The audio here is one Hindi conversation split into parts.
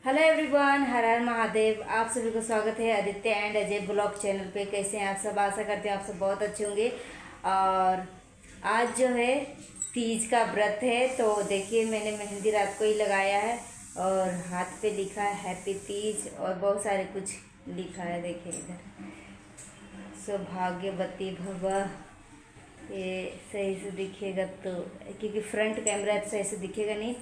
हेलो एवरीवन, हर हर महादेव। आप सभी को स्वागत है Aditya and Ajay blog channel पे। कैसे हैं आप सब? आशा करते हैं आप सब बहुत अच्छे होंगे। और आज जो है तीज का व्रत है, तो देखिए मैंने मेहंदी रात को ही लगाया है और हाथ पे लिखा है हैप्पी तीज और बहुत सारे कुछ लिखा है। देखिए इधर सौभाग्यवती भव। ये सही से दिखेगा तो, क्योंकि फ्रंट कैमरा सही से दिखेगा नहीं।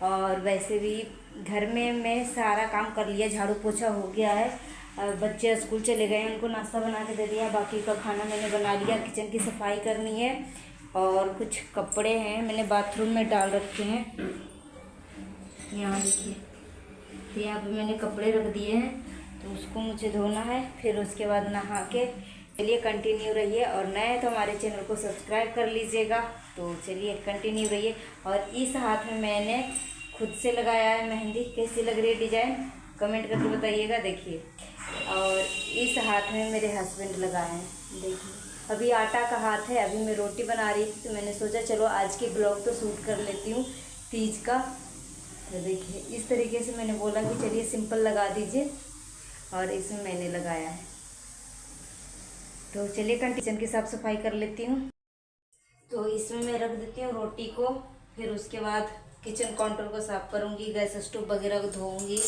और वैसे भी घर में मैं सारा काम कर लिया, झाड़ू पोछा हो गया है। बच्चे स्कूल चले गए, उनको नाश्ता बना के दे दिया, बाकी का खाना मैंने बना लिया। किचन की सफाई करनी है और कुछ कपड़े हैं मैंने बाथरूम में डाल रखे हैं। यहाँ देखिए, तो यहाँ पे मैंने कपड़े रख दिए हैं, तो उसको मुझे धोना है। फिर उसके बाद नहा के, चलिए कंटिन्यू रहिए। और नए तो हमारे चैनल को सब्सक्राइब कर लीजिएगा। तो चलिए कंटिन्यू रहिए। और इस हाथ में मैंने खुद से लगाया है मेहंदी। कैसी लग रही है डिजाइन, कमेंट करके बताइएगा। देखिए, और इस हाथ में मेरे हस्बैंड लगाए हैं। देखिए, अभी आटा का हाथ है। अभी मैं रोटी बना रही थी, तो मैंने सोचा चलो आज के ब्लॉग तो शूट कर लेती हूँ तीज का। तो देखिए इस तरीके से मैंने बोला कि चलिए सिंपल लगा दीजिए, और इसमें मैंने लगाया है। तो चलिए किचन की साफ सफाई कर लेती हूँ। तो इसमें मैं रख देती हूँ रोटी को। फिर उसके बाद किचन काउंटर को साफ करूँगी, गैस स्टोव वगैरह को धोऊँगी।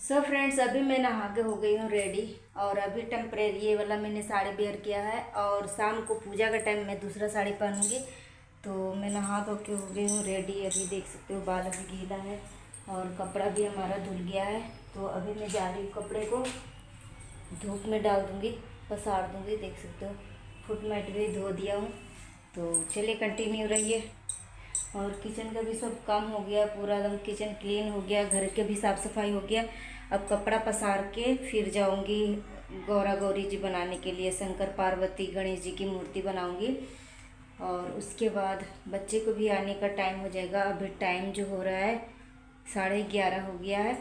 सो फ्रेंड्स, अभी मैं नहा के हो गई हूँ रेडी। और अभी टेम्परेरी ये वाला मैंने साड़ी वेयर किया है, और शाम को पूजा का टाइम मैं दूसरा साड़ी पहनूंगी। तो मैं नहा धो के हो गई हूँ रेडी। अभी देख सकते हो बाल अभी गीला है और कपड़ा भी हमारा धुल गया है। तो अभी मैं जा रही हूँ, कपड़े को धूप में डाल दूँगी, पसार दूँगी। देख सकते हो फुट मैट भी धो दिया हूँ। तो चलिए कंटिन्यू रहिए। और किचन का भी सब काम हो गया, पूरा एकदम किचन क्लीन हो गया, घर के भी साफ़ सफाई हो गया। अब कपड़ा पसार के फिर जाऊंगी गौरा गौरी जी बनाने के लिए। शंकर पार्वती गणेश जी की मूर्ति बनाऊंगी। और उसके बाद बच्चे को भी आने का टाइम हो जाएगा। अभी टाइम जो हो रहा है 11:30 हो गया है।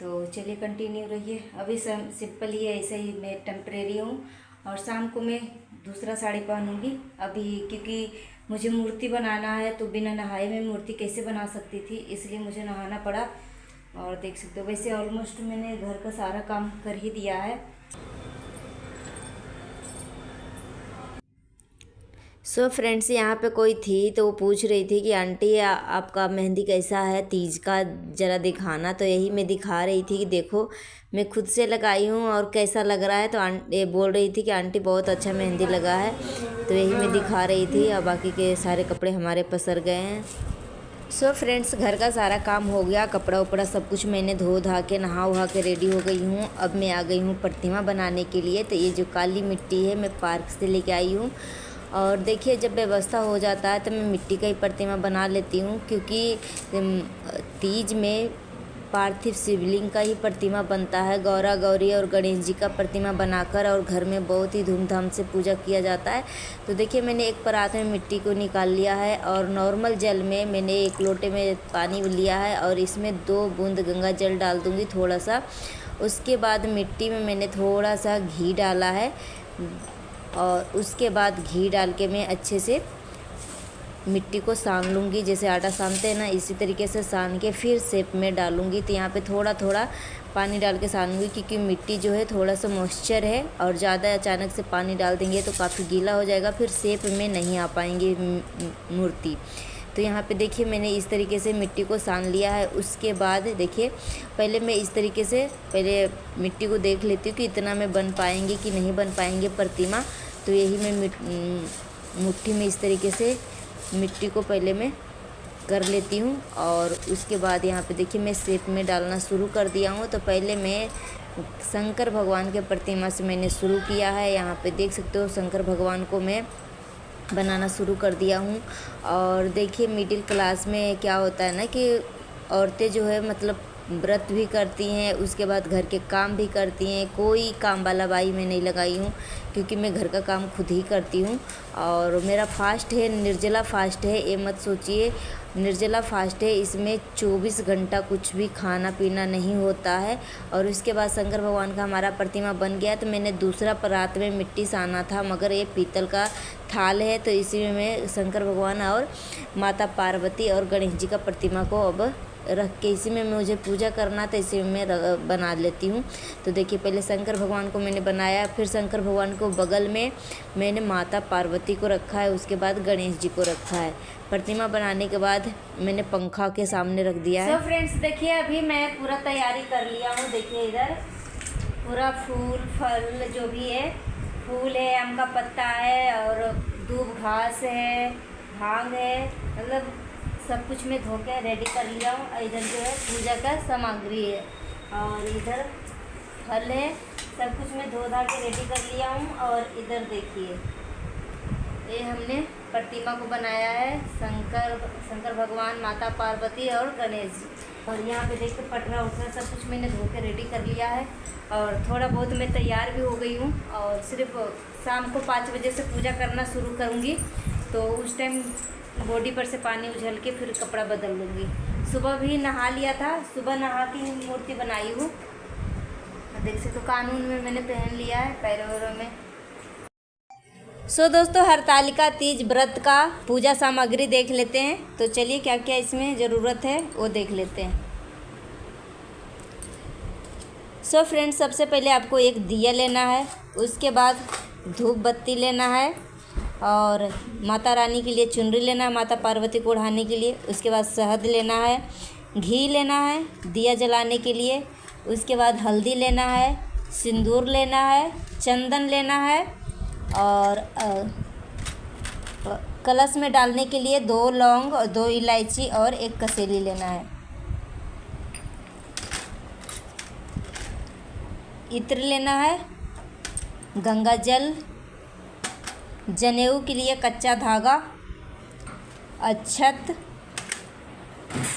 तो चलिए कंटिन्यू रहिए। अभी सिंपल ही है, ऐसे ही मैं टेम्परेरी हूँ। और शाम को मैं दूसरा साड़ी पहनूंगी अभी, क्योंकि मुझे मूर्ति बनाना है। तो बिना नहाए मैं मूर्ति कैसे बना सकती थी, इसलिए मुझे नहाना पड़ा। और देख सकते हो, वैसे ऑलमोस्ट मैंने घर का सारा काम कर ही दिया है। सो फ्रेंड्स, यहाँ पे कोई थी तो वो पूछ रही थी कि आंटी आपका मेहंदी कैसा है, तीज का ज़रा दिखाना। तो यही मैं दिखा रही थी कि देखो मैं खुद से लगाई हूँ और कैसा लग रहा है। तो ये बोल रही थी कि आंटी बहुत अच्छा मेहंदी लगा है। तो यही मैं दिखा रही थी और बाकी के सारे कपड़े हमारे पसर गए हैं। सो फ्रेंड्स, घर का सारा काम हो गया, कपड़ा उपड़ा सब कुछ मैंने धो धा के नहा वहा के रेडी हो गई हूँ। अब मैं आ गई हूँ प्रतिमा बनाने के लिए। तो ये जो काली मिट्टी है मैं पार्क से लेके आई हूँ। और देखिए जब व्यवस्था हो जाता है तो मैं मिट्टी का ही प्रतिमा बना लेती हूँ, क्योंकि तीज में पार्थिव शिवलिंग का ही प्रतिमा बनता है। गौरा गौरी और गणेश जी का प्रतिमा बनाकर और घर में बहुत ही धूमधाम से पूजा किया जाता है। तो देखिए मैंने एक परात में मिट्टी को निकाल लिया है और नॉर्मल जल में मैंने एक लोटे में पानी लिया है और इसमें 2 बूंद गंगा जल डाल दूँगी थोड़ा सा। उसके बाद मिट्टी में मैंने थोड़ा सा घी डाला है और उसके बाद घी डाल के मैं अच्छे से मिट्टी को सान लूँगी। जैसे आटा सानते हैं ना, इसी तरीके से सान के फिर शेप में डालूँगी। तो यहाँ पे थोड़ा थोड़ा पानी डाल के सानूँगी, क्योंकि मिट्टी जो है थोड़ा सा मॉइस्चर है और ज़्यादा अचानक से पानी डाल देंगे तो काफ़ी गीला हो जाएगा, फिर शेप में नहीं आ पाएंगी मूर्ति। तो यहाँ पे देखिए मैंने इस तरीके से मिट्टी को सान लिया है। उसके बाद देखिए पहले मैं इस तरीके से पहले मिट्टी को देख लेती हूँ कि इतना में बन पाएंगे कि नहीं बन पाएंगे प्रतिमा। तो यही मैं मुट्ठी में इस तरीके से मिट्टी को पहले मैं कर लेती हूँ और उसके बाद यहाँ पे देखिए मैं शेप में डालना शुरू कर दिया हूँ। तो पहले मैं शंकर भगवान के प्रतिमा से मैंने शुरू किया है। यहाँ पे देख सकते हो शंकर भगवान को मैं बनाना शुरू कर दिया हूँ। और देखिए मिडिल क्लास में क्या होता है ना कि औरतें जो है मतलब व्रत भी करती हैं, उसके बाद घर के काम भी करती हैं। कोई काम वाला बाई मैं नहीं लगाई हूँ, क्योंकि मैं घर का काम खुद ही करती हूँ। और मेरा फास्ट है, निर्जला फास्ट है। ये मत सोचिए निर्जला फास्ट है, इसमें 24 घंटा कुछ भी खाना पीना नहीं होता है। और उसके बाद शंकर भगवान का हमारा प्रतिमा बन गया। तो मैंने दूसरा परात में मिट्टी साना था, मगर ये पीतल का थाल है तो इसी में मैं शंकर भगवान और माता पार्वती और गणेश जी का प्रतिमा को अब रख के इसी में मुझे पूजा करना, तो इसी में मैं बना लेती हूँ। तो देखिए पहले शंकर भगवान को मैंने बनाया, फिर शंकर भगवान को बगल में मैंने माता पार्वती को रखा है, उसके बाद गणेश जी को रखा है। प्रतिमा बनाने के बाद मैंने पंखा के सामने रख दिया है। फ्रेंड्स देखिए अभी मैं पूरा तैयारी कर लिया हूँ। देखिए इधर पूरा फूल फल जो भी है, फूल है, आम का पत्ता है और दूब घास है, भांग है, मतलब सब कुछ मैं धो के रेडी कर लिया हूँ। और इधर जो है पूजा का सामग्री है और इधर फल है, सब कुछ मैं धो धा के रेडी कर लिया हूँ। और इधर देखिए ये हमने प्रतिमा को बनाया है, शंकर भगवान, माता पार्वती और गणेश जी। और यहाँ पे देखिए पटरा उठरा सब कुछ मैंने धो के रेडी कर लिया है और थोड़ा बहुत मैं तैयार भी हो गई हूँ। और सिर्फ शाम को 5 बजे से पूजा करना शुरू करूँगी, तो उस टाइम बॉडी पर से पानी उछल के फिर कपड़ा बदल लूँगी। सुबह भी नहा लिया था, सुबह नहा के ही मूर्ति बनाई हूँ। देख सकते तो कानून में मैंने पहन लिया है पैरों में। सो दोस्तों हरतालिका तीज व्रत का पूजा सामग्री देख लेते हैं। तो चलिए क्या क्या इसमें ज़रूरत है वो देख लेते हैं। सो फ्रेंड्स सबसे पहले आपको एक दिया लेना है, उसके बाद धूप बत्ती लेना है और माता रानी के लिए चुनरी लेना है, माता पार्वती को ओढ़ाने के लिए। उसके बाद शहद लेना है, घी लेना है दिया जलाने के लिए। उसके बाद हल्दी लेना है, सिंदूर लेना है, चंदन लेना है और कलश में डालने के लिए 2 लौंग, 2 इलायची और 1 कसेली लेना है। इत्र लेना है, गंगा जल, जनेऊ के लिए कच्चा धागा, अक्षत,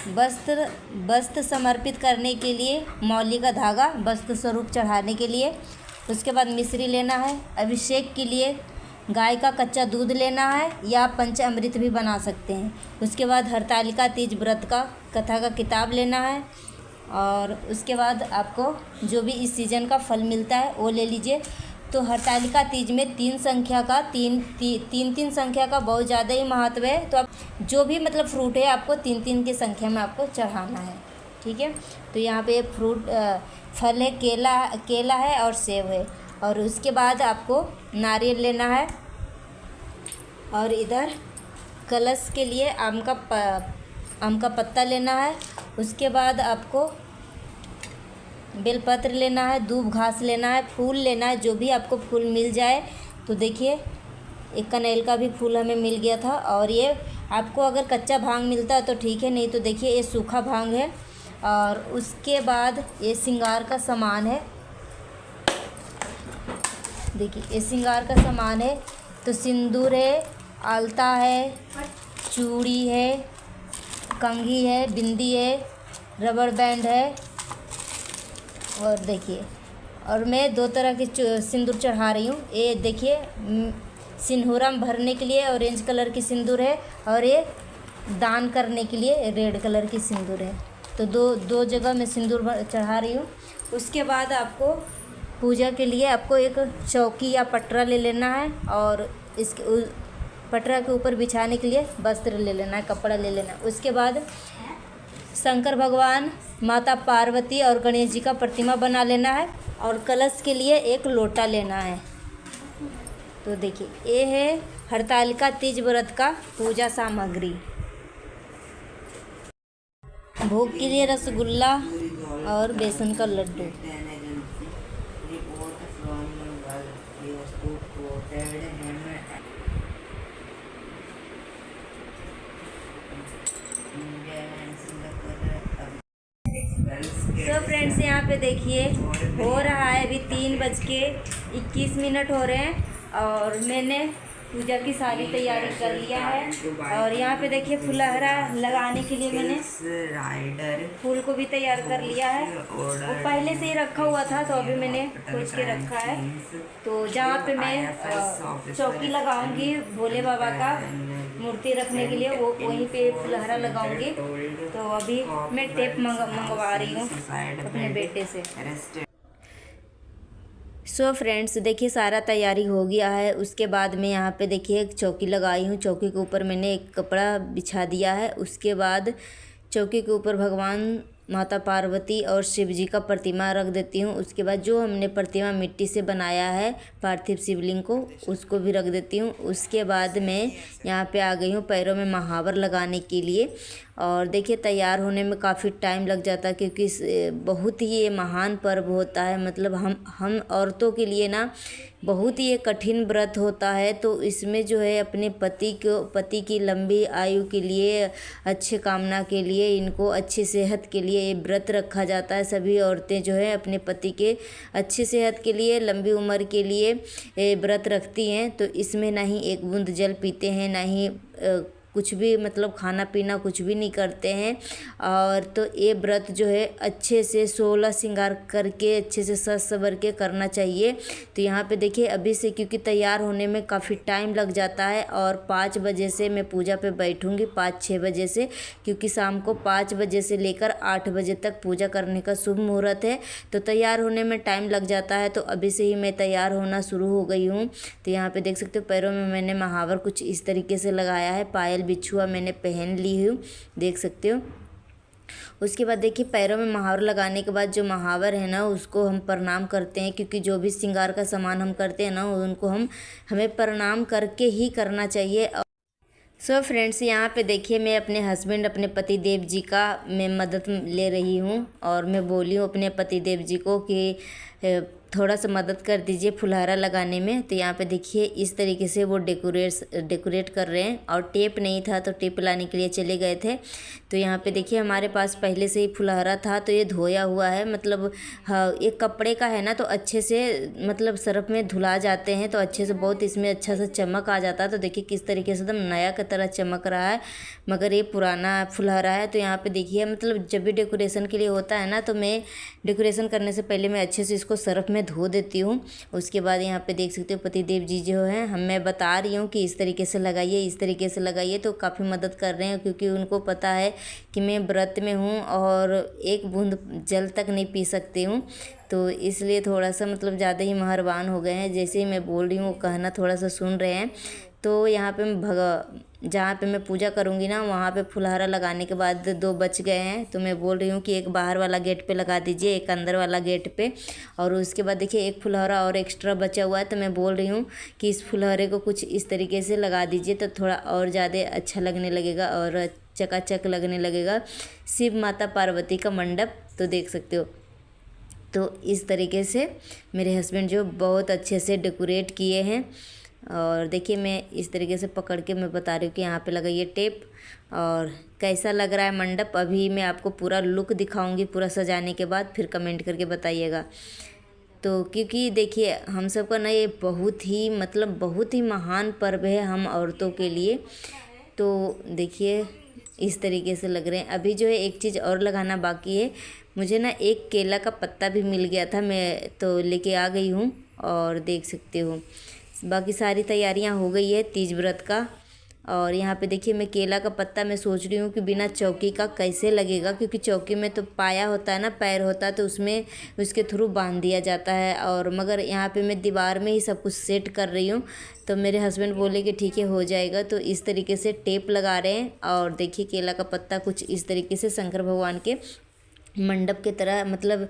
वस्त्र समर्पित करने के लिए मौली का धागा, वस्त्र स्वरूप चढ़ाने के लिए। उसके बाद मिश्री लेना है, अभिषेक के लिए गाय का कच्चा दूध लेना है या पंचामृत भी बना सकते हैं। उसके बाद हरतालिका तीज व्रत का कथा का किताब लेना है और उसके बाद आपको जो भी इस सीज़न का फल मिलता है वो ले लीजिए। तो हरतालिका तीज में 3 संख्या का 3 संख्या का बहुत ज़्यादा ही महत्व है। तो आप जो भी मतलब फ्रूट है आपको 3 की संख्या में आपको चढ़ाना है, ठीक है। तो यहाँ पे फ्रूट फल है, केला है और सेब है। और उसके बाद आपको नारियल लेना है और इधर कलश के लिए आम का पत्ता लेना है। उसके बाद आपको बेलपत्र लेना है, दूब घास लेना है, फूल लेना है, जो भी आपको फूल मिल जाए। तो देखिए एक कनेल का भी फूल हमें मिल गया था। और ये आपको अगर कच्चा भांग मिलता है तो ठीक है, नहीं तो देखिए ये सूखा भांग है। और उसके बाद ये श्रृंगार का सामान है। देखिए ये श्रृंगार का सामान है। तो सिंदूर है, आलता है, चूड़ी है, कंघी है, बिंदी है, रबड़ बैंड है। और देखिए और मैं 2 तरह के सिंदूर चढ़ा रही हूँ। ये देखिए सिंदूरा में भरने के लिए ऑरेंज कलर की सिंदूर है, और ये दान करने के लिए रेड कलर की सिंदूर है। तो दो जगह मैं सिंदूर चढ़ा रही हूँ। उसके बाद आपको पूजा के लिए आपको एक चौकी या पटरा ले लेना है, और इसके पटरा के ऊपर बिछाने के लिए वस्त्र ले लेना है, कपड़ा ले लेना है। उसके बाद शंकर भगवान, माता पार्वती और गणेश जी का प्रतिमा बना लेना है, और कलश के लिए एक लोटा लेना है। तो देखिए ये है हरतालिका तीज व्रत का पूजा सामग्री। भोग के लिए रसगुल्ला और बेसन का लड्डू। तो फ्रेंड्स यहाँ पे देखिए हो रहा है अभी 3:21 हो रहे हैं, और मैंने पूजा की सारी तैयारी कर लिया है। और यहाँ पे देखिए फुलहरा लगाने के लिए मैंने फूल को भी तैयार कर लिया है। वो पहले से ही रखा हुआ था, तो अभी मैंने खोज के रखा है। तो जहाँ पे मैं चौकी लगाऊंगी भोले बाबा का मूर्ति रखने के लिए, वो वहीं पे फुलहरा लगाऊंगी। तो अभी मैं टेप मंगवा रही हूँ अपने बेटे से। सो फ्रेंड्स देखिए सारा तैयारी हो गया है। उसके बाद में यहाँ पे देखिए एक चौकी लगाई हूँ। चौकी के ऊपर मैंने एक कपड़ा बिछा दिया है। उसके बाद चौकी के ऊपर भगवान, माता पार्वती और शिव जी का प्रतिमा रख देती हूँ। उसके बाद जो हमने प्रतिमा मिट्टी से बनाया है पार्थिव शिवलिंग को, उसको भी रख देती हूँ। उसके बाद मैं यहाँ पे आ गई हूँ पैरों में महावर लगाने के लिए। और देखिए तैयार होने में काफ़ी टाइम लग जाता है, क्योंकि बहुत ही ये महान पर्व होता है। मतलब हम औरतों के लिए ना बहुत ही ये कठिन व्रत होता है। तो इसमें जो है अपने पति की लंबी आयु के लिए, अच्छे कामना के लिए, इनको अच्छी सेहत के लिए ये व्रत रखा जाता है। सभी औरतें जो है अपने पति के अच्छी सेहत के लिए, लंबी उम्र के लिए ये व्रत रखती हैं। तो इसमें ना ही एक बूंद जल पीते हैं, ना ही कुछ भी मतलब खाना पीना कुछ भी नहीं करते हैं। और तो ये व्रत जो है अच्छे से 16 श्रृंगार करके अच्छे से सज सवर के करना चाहिए। तो यहाँ पे देखिए अभी से, क्योंकि तैयार होने में काफ़ी टाइम लग जाता है। और 5 बजे से मैं पूजा पे बैठूँगी, 5-6 बजे से, क्योंकि शाम को 5 बजे से लेकर 8 बजे तक पूजा करने का शुभ मुहूर्त है। तो तैयार होने में टाइम लग जाता है। तो अभी से ही मैं तैयार होना शुरू हो गई हूँ। तो यहाँ पे देख सकते हो पैरों में मैंने महावर कुछ इस तरीके से लगाया है। पायल बिछुआ मैंने पहन ली हूँ, देख सकते हो। उसके बाद देखिए पैरों में महावर लगाने के बाद जो महावर है ना, उसको हम प्रणाम करते हैं, क्योंकि जो भी श्रृंगार का सामान हम करते हैं ना, उनको हमें प्रणाम करके ही करना चाहिए। सो फ्रेंड्स यहाँ पे देखिए मैं अपने हस्बैंड, अपने पति देव जी का मैं मदद ले रही हूँ। और मैं बोली हूँ अपने पति देव जी को कि थोड़ा सा मदद कर दीजिए फुलहारा लगाने में। तो यहाँ पे देखिए इस तरीके से वो डेकोरेट कर रहे हैं। और टेप नहीं था तो टेप लाने के लिए चले गए थे। तो यहाँ पे देखिए हमारे पास पहले से ही फुलहारा था, तो ये धोया हुआ है। मतलब हाँ, एक कपड़े का है ना, तो अच्छे से मतलब सर्फ में धुला जाते हैं, तो अच्छे से बहुत इसमें अच्छा सा चमक आ जाता है। तो देखिए किस तरीके से एकदम नया की तरह चमक रहा है, मगर ये पुराना फुलहारा है। तो यहाँ पे देखिए मतलब जब भी डेकोरेशन के लिए होता है ना, तो मैं डेकोरेशन करने से पहले मैं अच्छे से इसको सर्फ में धो देती हूँ। उसके बाद यहाँ पे देख सकते हो पति देव जी जो है, मैं बता रही हूँ कि इस तरीके से लगाइए, इस तरीके से लगाइए। तो काफ़ी मदद कर रहे हैं, क्योंकि उनको पता है कि मैं व्रत में हूँ और एक बूंद जल तक नहीं पी सकती हूँ। तो इसलिए थोड़ा सा मतलब ज़्यादा ही मेहरबान हो गए हैं। जैसे ही मैं बोल रही हूँ वो कहना थोड़ा सा सुन रहे हैं। तो यहाँ पे मैं जहाँ पे मैं पूजा करूँगी ना वहाँ पे फुलहारा लगाने के बाद 2 बच गए हैं, तो मैं बोल रही हूँ कि एक बाहर वाला गेट पे लगा दीजिए, एक अंदर वाला गेट पे। और उसके बाद देखिए एक फुलहारा और एक्स्ट्रा बचा हुआ है, तो मैं बोल रही हूँ कि इस फुलहारे को कुछ इस तरीके से लगा दीजिए तो थोड़ा और ज़्यादा अच्छा लगने लगेगा और चकाचक लगने लगेगा शिव माता पार्वती का मंडप। तो देख सकते हो, तो इस तरीके से मेरे हस्बैंड जो बहुत अच्छे से डेकोरेट किए हैं। और देखिए मैं इस तरीके से पकड़ के मैं बता रही हूँ कि यहाँ पे लगाइए टेप। और कैसा लग रहा है मंडप, अभी मैं आपको पूरा लुक दिखाऊंगी पूरा सजाने के बाद, फिर कमेंट करके बताइएगा। तो क्योंकि देखिए हम सबका ना ये बहुत ही महान पर्व है हम औरतों के लिए। तो देखिए इस तरीके से लग रहे हैं। अभी जो है एक चीज़ और लगाना बाकी है, मुझे ना एक केला का पत्ता भी मिल गया था, मैं तो लेके आ गई हूँ। और देख सकते हो बाकी सारी तैयारियां हो गई है तीज व्रत का। और यहाँ पे देखिए मैं केला का पत्ता मैं सोच रही हूँ कि बिना चौकी का कैसे लगेगा, क्योंकि चौकी में तो पाया होता है ना, पैर होता है, तो उसमें उसके थ्रू बांध दिया जाता है। और मगर यहाँ पे मैं दीवार में ही सब कुछ सेट कर रही हूँ। तो मेरे हस्बैंड बोले कि ठीक है हो जाएगा, तो इस तरीके से टेप लगा रहे हैं। और देखिए केला का पत्ता कुछ इस तरीके से शंकर भगवान के मंडप की तरह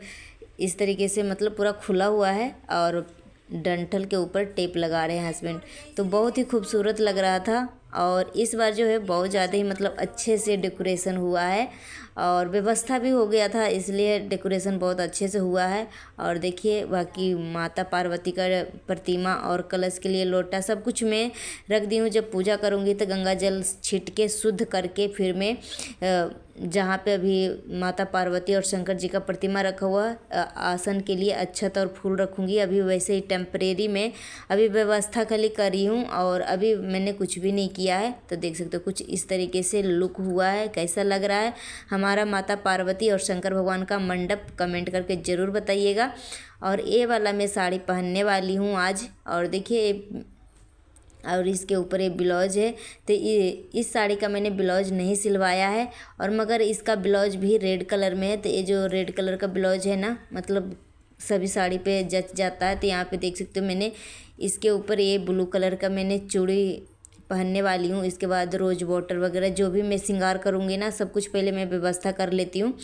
इस तरीके से पूरा खुला हुआ है और डंठल के ऊपर टेप लगा रहे हैं हस्बैंड। तो बहुत ही खूबसूरत लग रहा था। और इस बार जो है बहुत ज़्यादा ही अच्छे से डेकोरेशन हुआ है और व्यवस्था भी हो गया था, इसलिए डेकोरेशन बहुत अच्छे से हुआ है। और देखिए बाकी माता पार्वती का प्रतिमा और कलश के लिए लोटा सब कुछ मैं रख दी हूँ। जब पूजा करूँगी तो गंगा जल छिट के शुद्ध करके फिर मैं जहाँ पे अभी माता पार्वती और शंकर जी का प्रतिमा रखा हुआ आसन के लिए अक्षत और फूल रखूँगी। अभी वैसे ही टेम्परेरी में अभी व्यवस्था खाली करी हूँ और अभी मैंने कुछ भी नहीं किया है। तो देख सकते हो कुछ इस तरीके से लुक हुआ है। कैसा लग रहा है हमारा माता पार्वती और शंकर भगवान का मंडप, कमेंट करके ज़रूर बताइएगा। और ये वाला मैं साड़ी पहनने वाली हूँ आज। और देखिए और इसके ऊपर ये ब्लाउज है, तो ये इस साड़ी का मैंने ब्लाउज नहीं सिलवाया है और मगर इसका ब्लाउज भी रेड कलर में है। तो ये जो रेड कलर का ब्लाउज है ना सभी साड़ी पे जच जाता है। तो यहाँ पे देख सकते हो मैंने इसके ऊपर ये ब्लू कलर का मैंने चूड़ी पहनने वाली हूँ। इसके बाद रोज वाटर वगैरह जो भी मैं श्रृंगार करूँगी ना सब कुछ पहले मैं व्यवस्था कर लेती हूँ,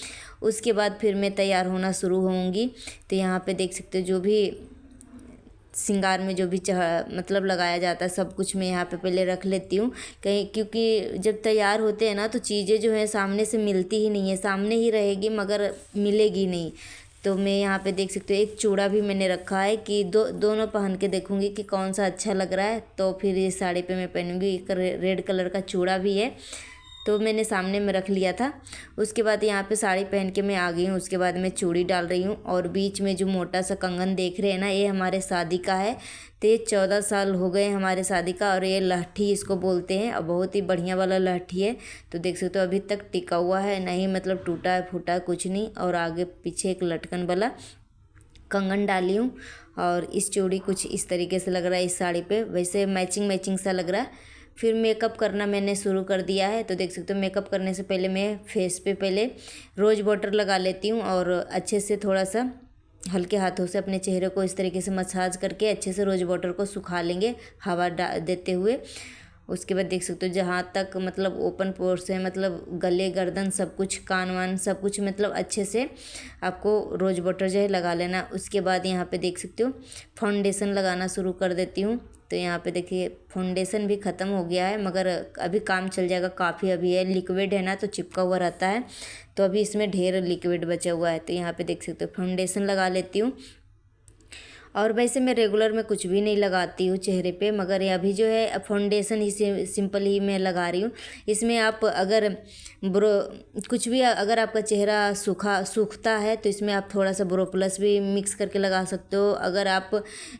उसके बाद फिर मैं तैयार होना शुरू होऊंगी। तो यहाँ पे देख सकते हो जो भी श्रृंगार में जो भी लगाया जाता है सब कुछ मैं यहाँ पे पहले रख लेती हूँ कहीं, क्योंकि जब तैयार होते हैं ना तो चीज़ें जो है सामने से मिलती ही नहीं है, सामने ही रहेगी मगर मिलेगी नहीं। तो मैं यहाँ पे देख सकते हो एक चूड़ा भी मैंने रखा है कि दोनों पहन के देखूँगी कि कौन सा अच्छा लग रहा है, तो फिर इस साड़ी पे मैं पहनूँगी। एक रेड कलर का चूड़ा भी है तो मैंने सामने में रख लिया था। उसके बाद यहाँ पे साड़ी पहन के मैं आ गई हूँ। उसके बाद मैं चूड़ी डाल रही हूँ और बीच में जो मोटा सा कंगन देख रहे हैं ना ये हमारे शादी का है। तो ये 14 साल हो गए हमारे शादी का और ये लहठी इसको बोलते हैं और बहुत ही बढ़िया वाला लहठी है। तो देख सकते हो अभी तक टिका हुआ है, नहीं टूटा है फूटा कुछ नहीं। और आगे पीछे एक लटकन वाला कंगन डाली हूँ और इस चूड़ी कुछ इस तरीके से लग रहा है इस साड़ी पे, वैसे मैचिंग सा लग रहा है। फिर मेकअप करना मैंने शुरू कर दिया है। तो देख सकते हो मेकअप करने से पहले मैं फेस पे पहले रोज़ वाटर लगा लेती हूँ और अच्छे से थोड़ा सा हल्के हाथों से अपने चेहरे को इस तरीके से मसाज करके अच्छे से रोज़ वाटर को सुखा लेंगे हवा देते हुए। उसके बाद देख सकते हो जहाँ तक ओपन पोर्स है गले गर्दन सब कुछ कान वान सब कुछ अच्छे से आपको रोज़ वाटर जो है लगा लेना। उसके बाद यहाँ पे देख सकते हो फाउंडेशन लगाना शुरू कर देती हूँ। तो यहाँ पे देखिए फाउंडेशन भी ख़त्म हो गया है मगर अभी काम चल जाएगा, काफ़ी अभी है, लिक्विड है ना तो चिपका हुआ रहता है, तो अभी इसमें ढेर लिक्विड बचा हुआ है। तो यहाँ पे देख सकते हो फाउंडेशन लगा लेती हूँ। और वैसे मैं रेगुलर में कुछ भी नहीं लगाती हूँ चेहरे पे, मगर ये अभी जो है फाउंडेशन ही सिंपल ही मैं लगा रही हूँ। इसमें आप अगर कुछ भी अगर आपका चेहरा सूखता है तो इसमें आप थोड़ा सा ब्रो प्लस भी मिक्स करके लगा सकते हो। अगर आप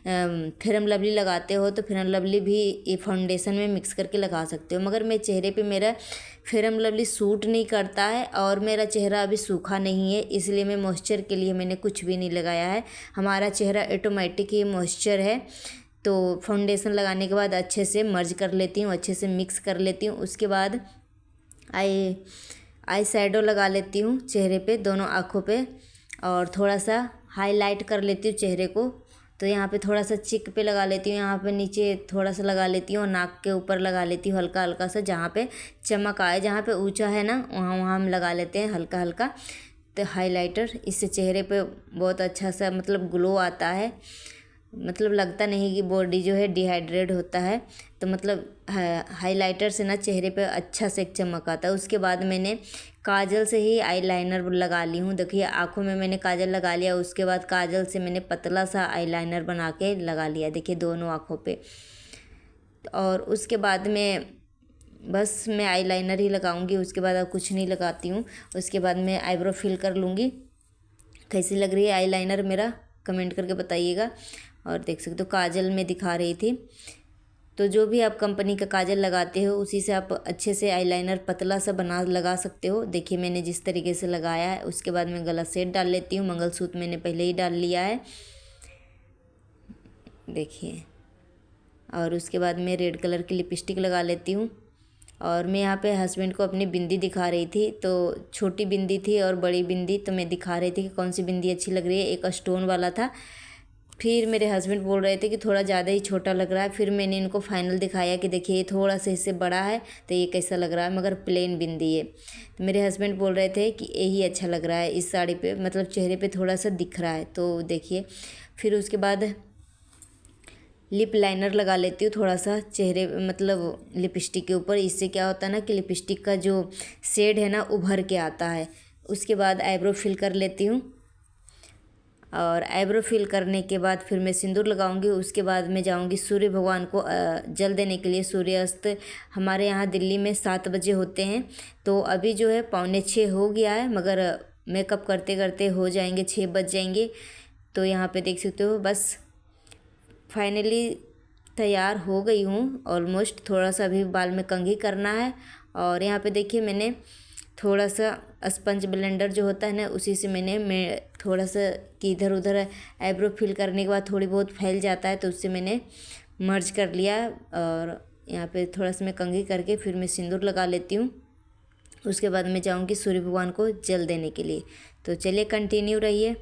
फेयर लवली लगाते हो तो फेयर लवली भी ये फाउंडेशन में मिक्स करके लगा सकते हो। मगर मेरे चेहरे पे मेरा फेयर लवली सूट नहीं करता है और मेरा चेहरा अभी सूखा नहीं है, इसलिए मैं मॉइस्चर के लिए मैंने कुछ भी नहीं लगाया है। हमारा चेहरा ऑटोमेटिक ही मॉइस्चर है। तो फाउंडेशन लगाने के बाद अच्छे से मर्ज कर लेती हूँ, अच्छे से मिक्स कर लेती हूँ। उसके बाद आई शैडो लगा लेती हूँ चेहरे पे, दोनों आँखों पे, और थोड़ा सा हाईलाइट कर लेती हूँ चेहरे को। तो यहाँ पे थोड़ा सा चिक पे लगा लेती हूँ, यहाँ पे नीचे थोड़ा सा लगा लेती हूँ और नाक के ऊपर लगा लेती हूँ हल्का हल्का सा, जहाँ पे चमक आए, जहाँ पे ऊंचा है ना वहाँ हम लगा लेते हैं हल्का हल्का। तो हाइलाइटर, इससे चेहरे पे बहुत अच्छा सा मतलब ग्लो आता है, मतलब लगता नहीं कि बॉडी जो है डिहाइड्रेट होता है। तो मतलब हाइलाइटर से ना चेहरे पे अच्छा से एक चमक आता है। उसके बाद मैंने काजल से ही आईलाइनर लगा ली हूँ। देखिए आँखों में मैंने काजल लगा लिया, उसके बाद काजल से मैंने पतला सा आईलाइनर बना के लगा लिया, देखिए दोनों आँखों पे। और उसके बाद में बस मैं आईलाइनर ही लगाऊंगी, उसके बाद अब कुछ नहीं लगाती हूँ। उसके बाद मैं आईब्रो फिल कर लूँगी। कैसी लग रही है आईलाइनर मेरा, कमेंट करके बताइएगा। और देख सकते हो काजल में दिखा रही थी, तो जो भी आप कंपनी का काजल लगाते हो उसी से आप अच्छे से आईलाइनर पतला सा बना लगा सकते हो। देखिए मैंने जिस तरीके से लगाया है। उसके बाद मैं गला सेट डाल लेती हूँ, मंगलसूत्र मैंने पहले ही डाल लिया है, देखिए। और उसके बाद मैं रेड कलर की लिपस्टिक लगा लेती हूँ। और मैं यहाँ पे हस्बैंड को अपनी बिंदी दिखा रही थी, तो छोटी बिंदी थी और बड़ी बिंदी, तो मैं दिखा रही थी कि कौन सी बिंदी अच्छी लग रही है। एक स्टोन वाला था, फिर मेरे हस्बैंड बोल रहे थे कि थोड़ा ज़्यादा ही छोटा लग रहा है। फिर मैंने इनको फाइनल दिखाया कि देखिए ये थोड़ा सा इससे बड़ा है, तो ये कैसा लग रहा है, मगर प्लेन बिंदी है। तो मेरे हस्बैंड बोल रहे थे कि यही अच्छा लग रहा है इस साड़ी पे, मतलब चेहरे पे थोड़ा सा दिख रहा है। तो देखिए फिर उसके बाद लिप लाइनर लगा लेती हूँ थोड़ा सा चेहरे मतलब लिपस्टिक के ऊपर। इससे क्या होता है ना कि लिपस्टिक का जो शेड है ना उभर के आता है। उसके बाद आईब्रो फिल कर लेती हूँ, और आईब्रो फिल करने के बाद फिर मैं सिंदूर लगाऊंगी। उसके बाद मैं जाऊंगी सूर्य भगवान को जल देने के लिए। सूर्यास्त हमारे यहाँ दिल्ली में 7 बजे होते हैं, तो अभी जो है 5:45 हो गया है, मगर मेकअप करते करते हो जाएंगे 6 बज जाएंगे। तो यहाँ पे देख सकते हो बस फाइनली तैयार हो गई हूँ ऑलमोस्ट। थोड़ा सा अभी बाल में कंघी करना है। और यहाँ पे देखिए मैंने थोड़ा सा स्पंज ब्लेंडर जो होता है ना उसी से मैं थोड़ा सा कि इधर उधर आईब्रो फिल करने के बाद थोड़ी बहुत फैल जाता है, तो उससे मैंने मर्ज कर लिया। और यहाँ पे थोड़ा सा मैं कंघी करके फिर मैं सिंदूर लगा लेती हूँ। उसके बाद मैं जाऊँगी सूर्य भगवान को जल देने के लिए। तो चलिए कंटिन्यू रहिए।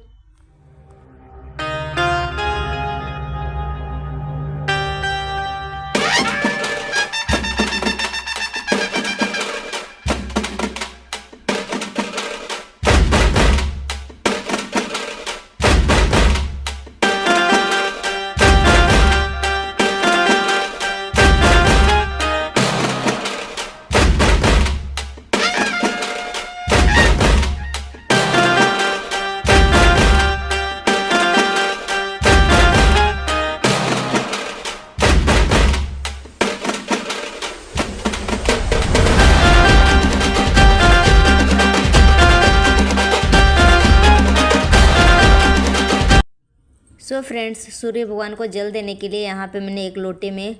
सो फ्रेंड्स, सूर्य भगवान को जल देने के लिए यहाँ पे मैंने एक लोटे में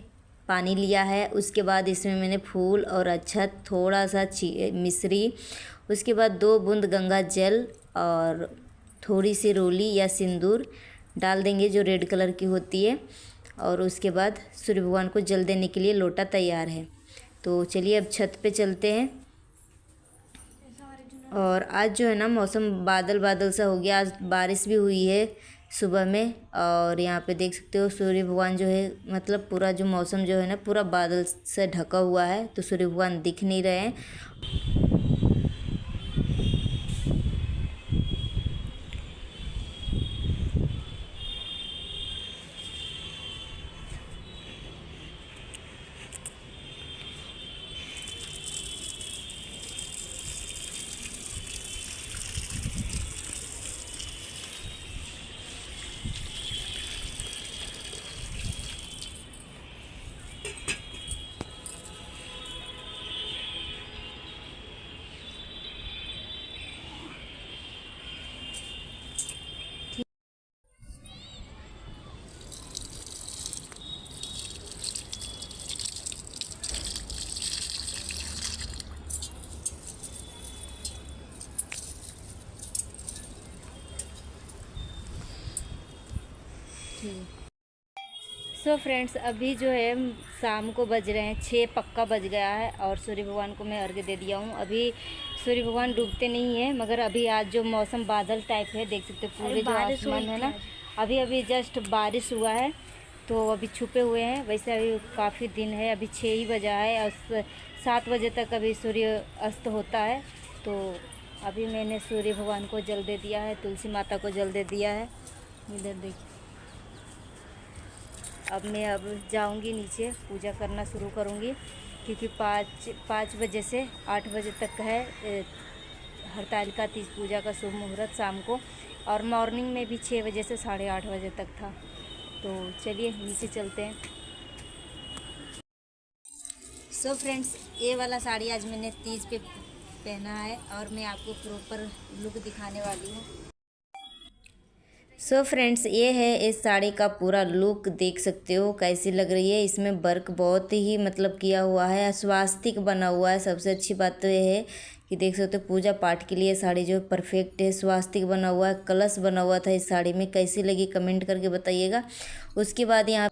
पानी लिया है। उसके बाद इसमें मैंने फूल और अक्षत, थोड़ा सा मिश्री, उसके बाद 2 बूंद गंगा जल और थोड़ी सी रोली या सिंदूर डाल देंगे जो रेड कलर की होती है। और उसके बाद सूर्य भगवान को जल देने के लिए लोटा तैयार है। तो चलिए अब छत पे चलते हैं। और आज जो है ना मौसम बादल बादल सा हो गया, आज बारिश भी हुई है सुबह में। और यहाँ पे देख सकते हो सूर्य भगवान जो है मतलब पूरा जो मौसम जो है ना पूरा बादल से ढका हुआ है, तो सूर्य भगवान दिख नहीं रहे हैं। सो फ्रेंड्स, अभी जो है शाम को बज रहे हैं 6 पक्का बज गया है, और सूर्य भगवान को मैं अर्घ्य दे दिया हूँ। अभी सूर्य भगवान डूबते नहीं है, मगर अभी आज जो मौसम बादल टाइप है, देख सकते हो पूरे जो आसमान है ना अभी अभी जस्ट बारिश हुआ है तो अभी छुपे हुए हैं। वैसे अभी काफ़ी दिन है, अभी 6 ही बजा है और 7 बजे तक अभी सूर्य अस्त होता है। तो अभी मैंने सूर्य भगवान को जल दे दिया है, तुलसी माता को जल दे दिया है। इधर देखिए, अब मैं जाऊंगी नीचे, पूजा करना शुरू करूंगी क्योंकि 5 बजे से 8 बजे तक है हरतालिका तीज पूजा का शुभ मुहूर्त शाम को, और मॉर्निंग में भी 6 बजे से 8:30 बजे तक था। तो चलिए नीचे चलते हैं। सो फ्रेंड्स, ये वाला साड़ी आज मैंने तीज पे पहना है और मैं आपको प्रॉपर लुक दिखाने वाली हूँ। सो फ्रेंड्स, ये है इस साड़ी का पूरा लुक, देख सकते हो कैसी लग रही है। इसमें वर्क बहुत ही मतलब किया हुआ है, स्वास्तिक बना हुआ है। सबसे अच्छी बात तो ये है कि देख सकते हो पूजा पाठ के लिए साड़ी जो परफेक्ट है। स्वास्तिक बना हुआ है, कलश बना हुआ था इस साड़ी में। कैसी लगी कमेंट करके बताइएगा। उसके बाद यहाँ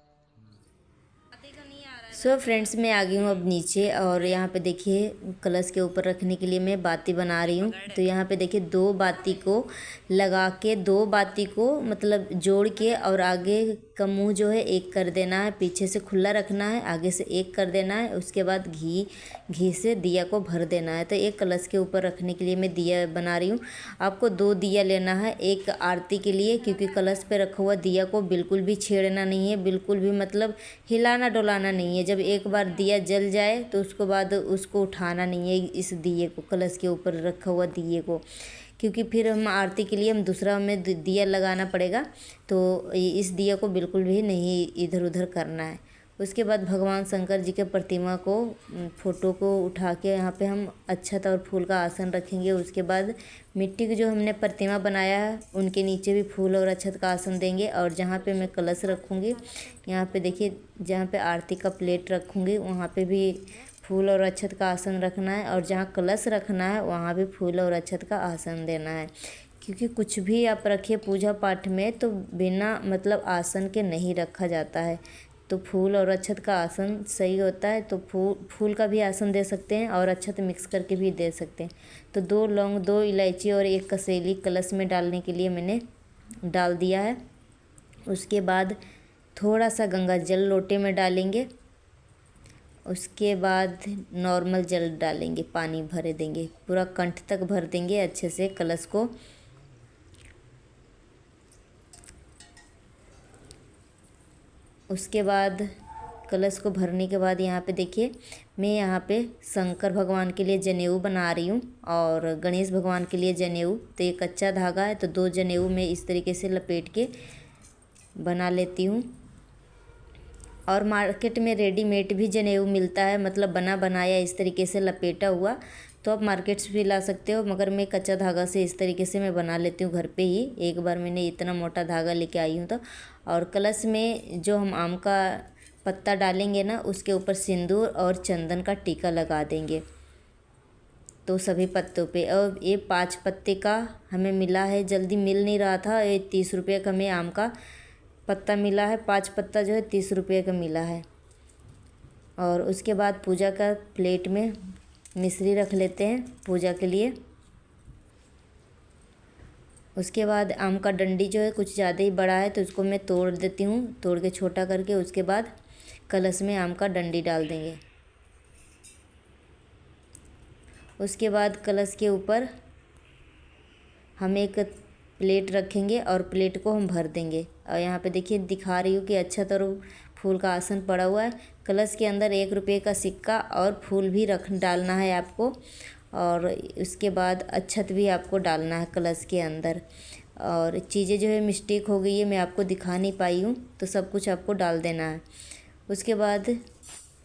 सो फ्रेंड्स, मैं आ गई हूँ अब नीचे, और यहाँ पे देखिए कलश के ऊपर रखने के लिए मैं बाती बना रही हूँ। तो यहाँ पे देखिए 2 बाती को लगा के, 2 बाती को मतलब जोड़ के, और आगे का मुंह जो है एक कर देना है, पीछे से खुला रखना है, आगे से एक कर देना है। उसके बाद घी से दिया को भर देना है। तो एक कलश के ऊपर रखने के लिए मैं दिया बना रही हूँ। आपको 2 दिया लेना है, एक आरती के लिए, क्योंकि कलश पे रखा हुआ दिया को बिल्कुल भी छेड़ना नहीं है, बिल्कुल भी मतलब हिलाना डुलाना नहीं है। जब एक बार दिया जल जाए तो उसके बाद उसको उठाना नहीं है, इस दिए को, कलश के ऊपर रखा हुआ दिए को, क्योंकि फिर हम आरती के लिए हम दूसरा हमें दिया लगाना पड़ेगा। तो इस दिया को बिल्कुल भी नहीं इधर उधर करना है। उसके बाद भगवान शंकर जी के प्रतिमा को, फ़ोटो को उठा के यहाँ पे हम अक्षत और फूल का आसन रखेंगे। उसके बाद मिट्टी की जो हमने प्रतिमा बनाया है उनके नीचे भी फूल और अक्षत का आसन देंगे। और जहाँ पे मैं कलश रखूँगी, यहाँ पे देखिए जहाँ पे आरती का प्लेट रखूँगी वहाँ पे भी फूल और अक्षत का आसन रखना है, और जहाँ कलश रखना है वहाँ भी फूल और अक्षत का आसन देना है। क्योंकि कुछ भी आप रखिए पूजा पाठ में तो बिना मतलब आसन के नहीं रखा जाता है। तो फूल और अक्षत का आसन सही होता है। तो फूल का भी आसन दे सकते हैं और अक्षत मिक्स करके भी दे सकते हैं। तो 2 लौंग, 2 इलायची और 1 कसेली कलश में डालने के लिए मैंने डाल दिया है। उसके बाद थोड़ा सा गंगा जल लोटे में डालेंगे। उसके बाद नॉर्मल जल डालेंगे, पानी भरे देंगे, पूरा कंठ तक भर देंगे अच्छे से कलश को। उसके बाद कलश को भरने के बाद यहाँ पे देखिए मैं यहाँ पे शंकर भगवान के लिए जनेऊ बना रही हूँ और गणेश भगवान के लिए जनेऊ। तो ये कच्चा धागा है, तो 2 जनेऊ मैं इस तरीके से लपेट के बना लेती हूँ। और मार्केट में रेडीमेड भी जनेऊ मिलता है, मतलब बना बनाया इस तरीके से लपेटा हुआ, तो आप मार्केट से भी ला सकते हो। मगर मैं कच्चा धागा से इस तरीके से मैं बना लेती हूँ घर पे ही। एक बार मैंने इतना मोटा धागा लेके आई हूँ। तो और कलश में जो हम आम का पत्ता डालेंगे ना, उसके ऊपर सिंदूर और चंदन का टीका लगा देंगे। तो सभी पत्तों पे, और ये 5 पत्ते का हमें मिला है, जल्दी मिल नहीं रहा था। ये 30 रुपये का हमें आम का पत्ता मिला है, 5 पत्ता जो है 30 रुपये का मिला है। और उसके बाद पूजा का प्लेट में मिश्री रख लेते हैं पूजा के लिए। उसके बाद आम का डंडी जो है कुछ ज़्यादा ही बड़ा है तो उसको मैं तोड़ देती हूँ, तोड़ के छोटा करके। उसके बाद कलश में आम का डंडी डाल देंगे। उसके बाद कलश के ऊपर हम एक प्लेट रखेंगे और प्लेट को हम भर देंगे। और यहाँ पे देखिए दिखा रही हूँ कि अच्छा तरह फूल का आसन पड़ा हुआ है। कलश के अंदर 1 रुपये का सिक्का और फूल भी डालना है आपको। और उसके बाद अक्षत भी आपको डालना है कलश के अंदर। और चीज़ें जो है मिस्टेक हो गई है, मैं आपको दिखा नहीं पाई हूँ, तो सब कुछ आपको डाल देना है। उसके बाद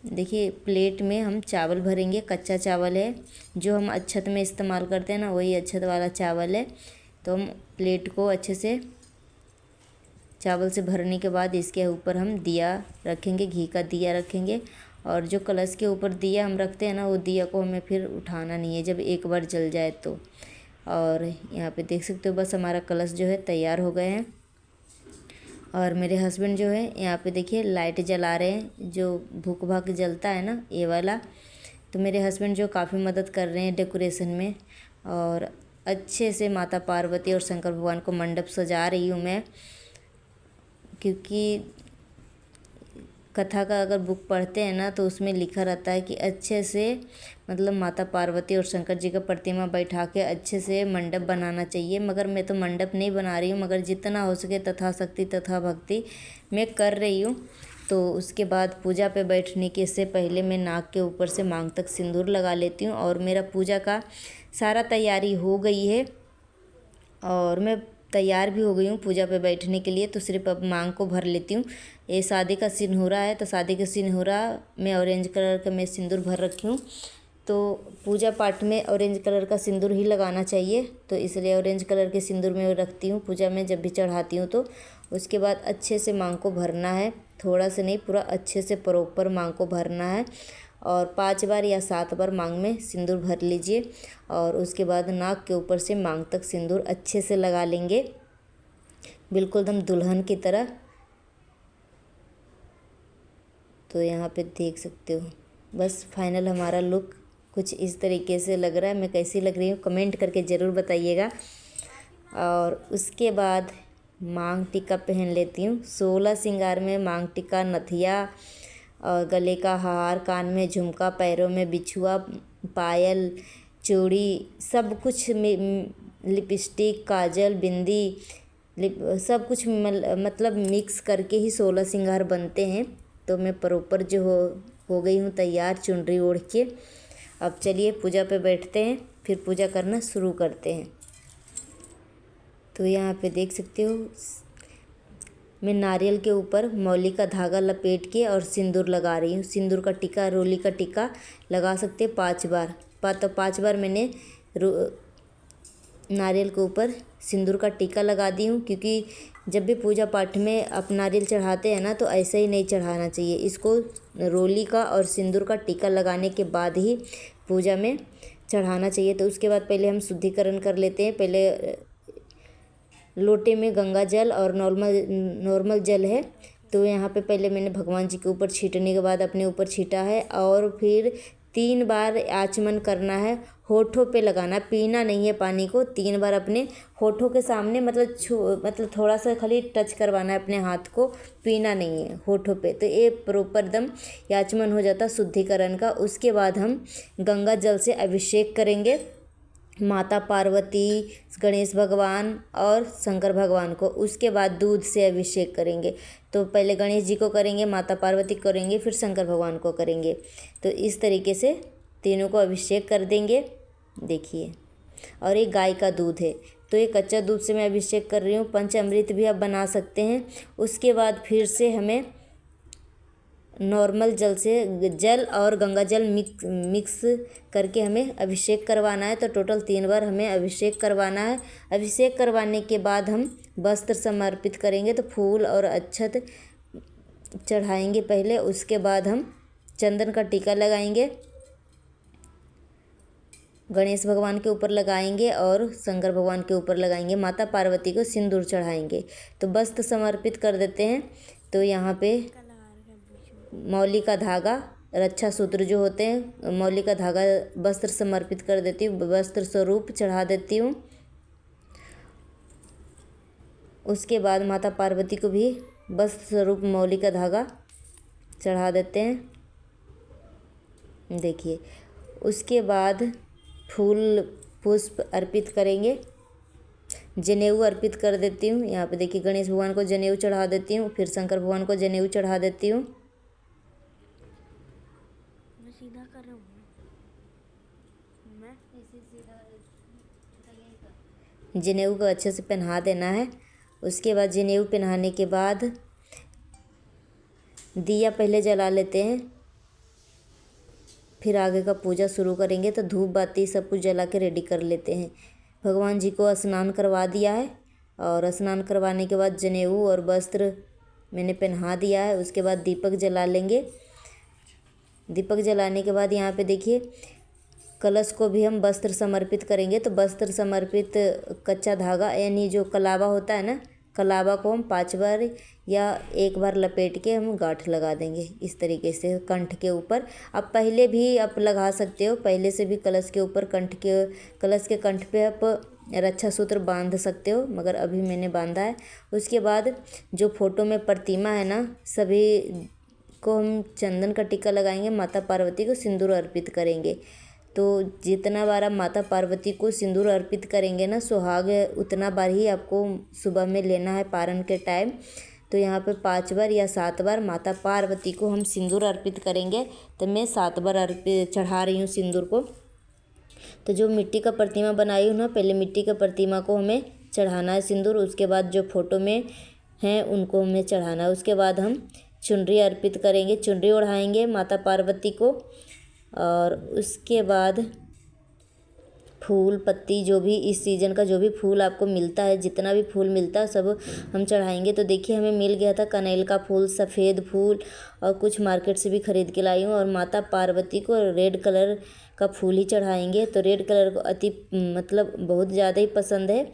देखिए प्लेट में हम चावल भरेंगे। कच्चा चावल है जो हम अक्षत में इस्तेमाल करते हैं ना, वही अक्षत वाला चावल है। तो हम प्लेट को अच्छे से चावल से भरने के बाद इसके ऊपर हम दिया रखेंगे, घी का दिया रखेंगे। और जो कलश के ऊपर दिया हम रखते हैं ना, वो दिया को हमें फिर उठाना नहीं है जब एक बार जल जाए तो। और यहाँ पे देख सकते हो बस हमारा कलश जो है तैयार हो गए हैं। और मेरे हस्बैंड जो है यहाँ पे देखिए लाइट जला रहे हैं, जो भूक भाग जलता है ना ये वाला। तो मेरे हस्बैंड जो काफ़ी मदद कर रहे हैं डेकोरेशन में। और अच्छे से माता पार्वती और शंकर भगवान को मंडप सजा रही हूँ मैं। क्योंकि कथा का अगर बुक पढ़ते हैं ना तो उसमें लिखा रहता है कि अच्छे से मतलब माता पार्वती और शंकर जी का प्रतिमा बैठा के अच्छे से मंडप बनाना चाहिए। मगर मैं तो मंडप नहीं बना रही हूँ, मगर जितना हो सके तथा शक्ति तथा भक्ति मैं कर रही हूँ। तो उसके बाद पूजा पे बैठने के से पहले मैं नाक के ऊपर से मांग तक सिंदूर लगा लेती हूँ। और मेरा पूजा का सारा तैयारी हो गई है और मैं तैयार भी हो गई हूँ पूजा पे बैठने के लिए। तो सिर्फ अब मांग को भर लेती हूँ। ये शादी का सिंदूरा है, तो शादी का सिंदूरा में ऑरेंज कलर का मैं सिंदूर भर रखी हूँ। तो पूजा पाठ में ऑरेंज कलर का सिंदूर ही लगाना चाहिए, तो इसलिए ऑरेंज कलर के सिंदूर में रखती हूँ पूजा में जब भी चढ़ाती हूँ। तो उसके बाद अच्छे से मांग को भरना है, थोड़ा से नहीं, पूरा अच्छे से प्रॉपर मांग को भरना है। और 5 बार या 7 बार मांग में सिंदूर भर लीजिए। और उसके बाद नाक के ऊपर से मांग तक सिंदूर अच्छे से लगा लेंगे, बिल्कुल एकदम दुल्हन की तरह। तो यहाँ पे देख सकते हो, बस फाइनल हमारा लुक कुछ इस तरीके से लग रहा है। मैं कैसी लग रही हूँ कमेंट करके ज़रूर बताइएगा। और उसके बाद मांग टीका पहन लेती हूँ। 16 श्रृंगार में मांग टीका, नथिया और गले का हार, कान में झुमका, पैरों में बिछुआ, पायल, चूड़ी, सब कुछ लिपस्टिक, काजल, बिंदी, सब कुछ मतलब मिक्स करके ही 16 श्रृंगार बनते हैं। तो मैं प्रॉपर जो हो गई हूँ तैयार चुनरी ओढ़ के। अब चलिए पूजा पे बैठते हैं, फिर पूजा करना शुरू करते हैं। तो यहाँ पे देख सकते हो मैं नारियल के ऊपर मौली का धागा लपेट के और सिंदूर लगा रही हूँ। सिंदूर का टीका, रोली का टीका लगा सकते हैं 5 बार। तो 5 बार मैंने नारियल के ऊपर सिंदूर का टीका लगा दी हूँ, क्योंकि जब भी पूजा पाठ में आप नारियल चढ़ाते हैं ना तो ऐसे ही नहीं चढ़ाना चाहिए। इसको रोली का और सिंदूर का टीका लगाने के बाद ही पूजा में चढ़ाना चाहिए। तो उसके बाद पहले हम शुद्धिकरण कर लेते हैं। पहले लोटे में गंगा जल और नॉर्मल जल है, तो यहाँ पे पहले मैंने भगवान जी के ऊपर छींटने के बाद अपने ऊपर छींटा है। और फिर 3 बार आचमन करना है, होठों पे लगाना, पीना नहीं है पानी को। 3 बार अपने होठों के सामने मतलब थोड़ा सा खाली टच करवाना है अपने हाथ को, पीना नहीं है होठों पे। तो ये प्रॉपर दम आचमन हो जाता शुद्धिकरण का। उसके बाद हम गंगा जल से अभिषेक करेंगे माता पार्वती, गणेश भगवान और शंकर भगवान को। उसके बाद दूध से अभिषेक करेंगे। तो पहले गणेश जी को करेंगे, माता पार्वती को करेंगे, फिर शंकर भगवान को करेंगे। तो इस तरीके से तीनों को अभिषेक कर देंगे, देखिए। और एक गाय का दूध है, तो ये कच्चा दूध से मैं अभिषेक कर रही हूँ। पंचामृत भी आप बना सकते हैं। उसके बाद फिर से हमें नॉर्मल जल से जल और गंगा जल मिक्स करके हमें अभिषेक करवाना है। तो टोटल 3 बार हमें अभिषेक करवाना है। अभिषेक करवाने के बाद हम वस्त्र समर्पित करेंगे, तो फूल और अक्षत चढ़ाएंगे पहले। उसके बाद हम चंदन का टीका लगाएंगे, गणेश भगवान के ऊपर लगाएंगे और शंकर भगवान के ऊपर लगाएंगे। माता पार्वती को सिंदूर चढ़ाएंगे। तो वस्त्र समर्पित कर देते हैं। तो यहाँ पे मौली का धागा, रक्षा सूत्र जो होते हैं, मौली का धागा वस्त्र समर्पित कर देती हूँ, वस्त्र स्वरूप चढ़ा देती हूँ। उसके बाद माता पार्वती को भी वस्त्र स्वरूप मौली का धागा चढ़ा देते हैं, देखिए। उसके बाद फूल पुष्प अर्पित करेंगे, जनेऊ अर्पित कर देती हूँ। यहाँ पे देखिए गणेश भगवान को जनेऊ चढ़ा देती हूँ, फिर शंकर भगवान को जनेऊ चढ़ा देती हूँ। सीधा कर रहा हूँ मैं, जनेऊ को अच्छे से पहना देना है। उसके बाद जनेऊ पहनाने के बाद दिया पहले जला लेते हैं, फिर आगे का पूजा शुरू करेंगे। तो धूप बाती सब कुछ जला के रेडी कर लेते हैं। भगवान जी को स्नान करवा दिया है, और स्नान करवाने के बाद जनेऊ और वस्त्र मैंने पहना दिया है। उसके बाद दीपक जला लेंगे। दीपक जलाने के बाद यहाँ पे देखिए कलश को भी हम वस्त्र समर्पित करेंगे। तो वस्त्र समर्पित कच्चा धागा यानी जो कलावा होता है ना, कलावा को हम 5 बार या 1 बार लपेट के हम गांठ लगा देंगे इस तरीके से कंठ के ऊपर। आप पहले भी आप लगा सकते हो, पहले से भी कलश के ऊपर कलश के कंठ पे आप रक्षा सूत्र बांध सकते हो, मगर अभी मैंने बांधा है। उसके बाद जो फोटो में प्रतिमा है ना, सभी को हम चंदन का टीका लगाएंगे, माता पार्वती को सिंदूर अर्पित करेंगे। तो जितना बार आप माता पार्वती को सिंदूर अर्पित करेंगे ना, सुहाग उतना बार ही आपको सुबह में लेना है पारण के टाइम। तो यहाँ पे 5 बार या 7 बार माता पार्वती को हम सिंदूर अर्पित करेंगे। तो मैं 7 बार अर्पित चढ़ा रही हूँ सिंदूर को। तो जो मिट्टी का प्रतिमा बनाई हूँ ना, पहले मिट्टी का प्रतिमा को हमें चढ़ाना है सिंदूर। उसके बाद जो फोटो में हैं उनको हमें चढ़ाना है। उसके बाद हम चुनरी अर्पित करेंगे, चुनरी ओढ़ाएंगे माता पार्वती को। और उसके बाद फूल पत्ती, जो भी इस सीज़न का जो भी फूल आपको मिलता है, जितना भी फूल मिलता है सब हम चढ़ाएंगे। तो देखिए हमें मिल गया था कनेल का फूल, सफ़ेद फूल, और कुछ मार्केट से भी ख़रीद के लाई हूँ। और माता पार्वती को रेड कलर का फूल ही चढ़ाएंगे। तो रेड कलर को अति मतलब बहुत ज़्यादा ही पसंद है।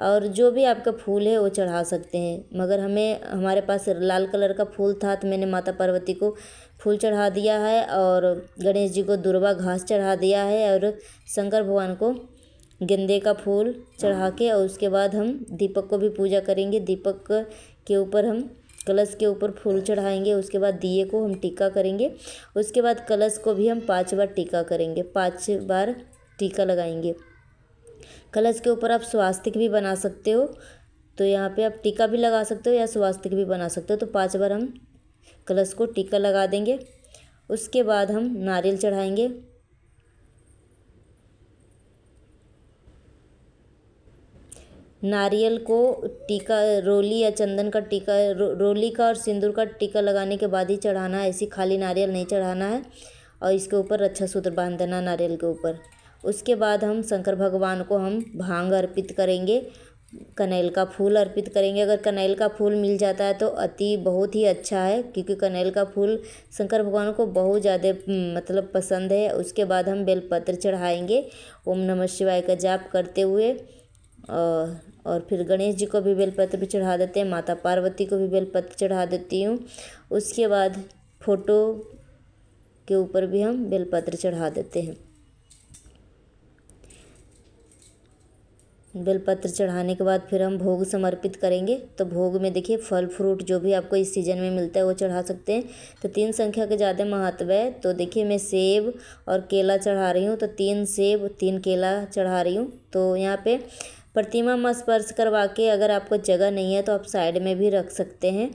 और जो भी आपका फूल है वो चढ़ा सकते हैं, मगर हमारे पास लाल कलर का फूल था तो मैंने माता पार्वती को फूल चढ़ा दिया है। और गणेश जी को दुर्वा घास चढ़ा दिया है। और शंकर भगवान को गेंदे का फूल चढ़ा के, और उसके बाद हम दीपक को भी पूजा करेंगे। दीपक के ऊपर हम कलश के ऊपर फूल चढ़ाएंगे। उसके बाद दिए को हम टीका करेंगे। उसके बाद कलश को भी हम 5 बार टीका करेंगे, 5 बार टीका लगाएंगे। कलश के ऊपर आप स्वास्तिक भी बना सकते हो। तो यहाँ पे आप टीका भी लगा सकते हो या स्वास्तिक भी बना सकते हो। तो 5 बार हम कलश को टीका लगा देंगे। उसके बाद हम नारियल चढ़ाएंगे। नारियल को टीका, रोली या चंदन का टीका, रोली का और सिंदूर का टीका लगाने के बाद ही चढ़ाना है, ऐसी खाली नारियल नहीं चढ़ाना है। और इसके ऊपर रक्षा सूत्र बांध देना नारियल के ऊपर। उसके बाद हम शंकर भगवान को हम भांग अर्पित करेंगे, कनेल का फूल अर्पित करेंगे। अगर कनेल का फूल मिल जाता है तो बहुत ही अच्छा है, क्योंकि कनेल का फूल शंकर भगवान को बहुत ज़्यादा मतलब पसंद है। उसके बाद हम बेलपत्र चढ़ाएंगे, ओम नमः शिवाय का जाप करते हुए। और फिर गणेश जी को भी बेलपत्र भी चढ़ा देते हैं, माता पार्वती को भी बेलपत्र चढ़ा देती हूँ। उसके बाद फोटो के ऊपर भी हम बेलपत्र चढ़ा देते हैं। बेलपत्र चढ़ाने के बाद फिर हम भोग समर्पित करेंगे। तो भोग में देखिए फल फ्रूट जो भी आपको इस सीज़न में मिलता है वो चढ़ा सकते हैं। तो 3 संख्या के ज़्यादा महत्व है। तो देखिए मैं सेब और केला चढ़ा रही हूँ। तो 3 सेब 3 केला चढ़ा रही हूँ। तो यहाँ पे प्रतिमा में स्पर्श करवा के, अगर आपको जगह नहीं है तो आप साइड में भी रख सकते हैं।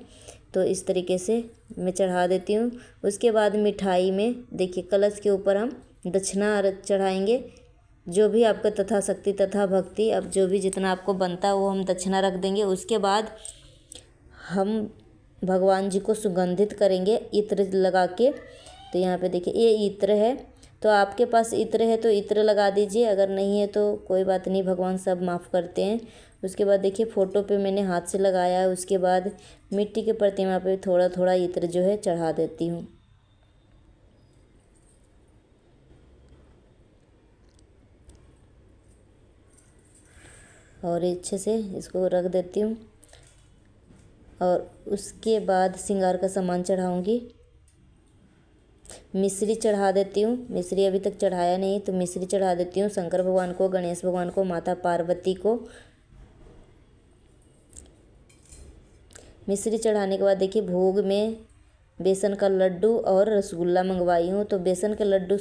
तो इस तरीके से मैं चढ़ा देती हूँ। उसके बाद मिठाई में देखिए कलश के ऊपर हम दक्षिणा चढ़ाएंगे। जो भी आपका तथा शक्ति तथा भक्ति, अब जो भी जितना आपको बनता है वो हम दक्षिणा रख देंगे। उसके बाद हम भगवान जी को सुगंधित करेंगे इत्र लगा के। तो यहाँ पे देखिए ये इत्र है, तो आपके पास इत्र है तो इत्र लगा दीजिए, अगर नहीं है तो कोई बात नहीं, भगवान सब माफ़ करते हैं। उसके बाद देखिए फ़ोटो पे मैंने हाथ से लगाया है। उसके बाद मिट्टी के प्रतिमा पे थोड़ा थोड़ा इत्र जो है चढ़ा देती हूँ। और अच्छे से इसको रख देती हूँ। और उसके बाद श्रृंगार का सामान चढ़ाऊँगी। मिश्री चढ़ा देती हूँ। मिश्री अभी तक चढ़ाया नहीं, तो मिश्री चढ़ा देती हूँ शंकर भगवान को, गणेश भगवान को, माता पार्वती को। मिश्री चढ़ाने के बाद देखिए भोग में बेसन का लड्डू और रसगुल्ला मंगवाई हूँ। तो बेसन का लड्डू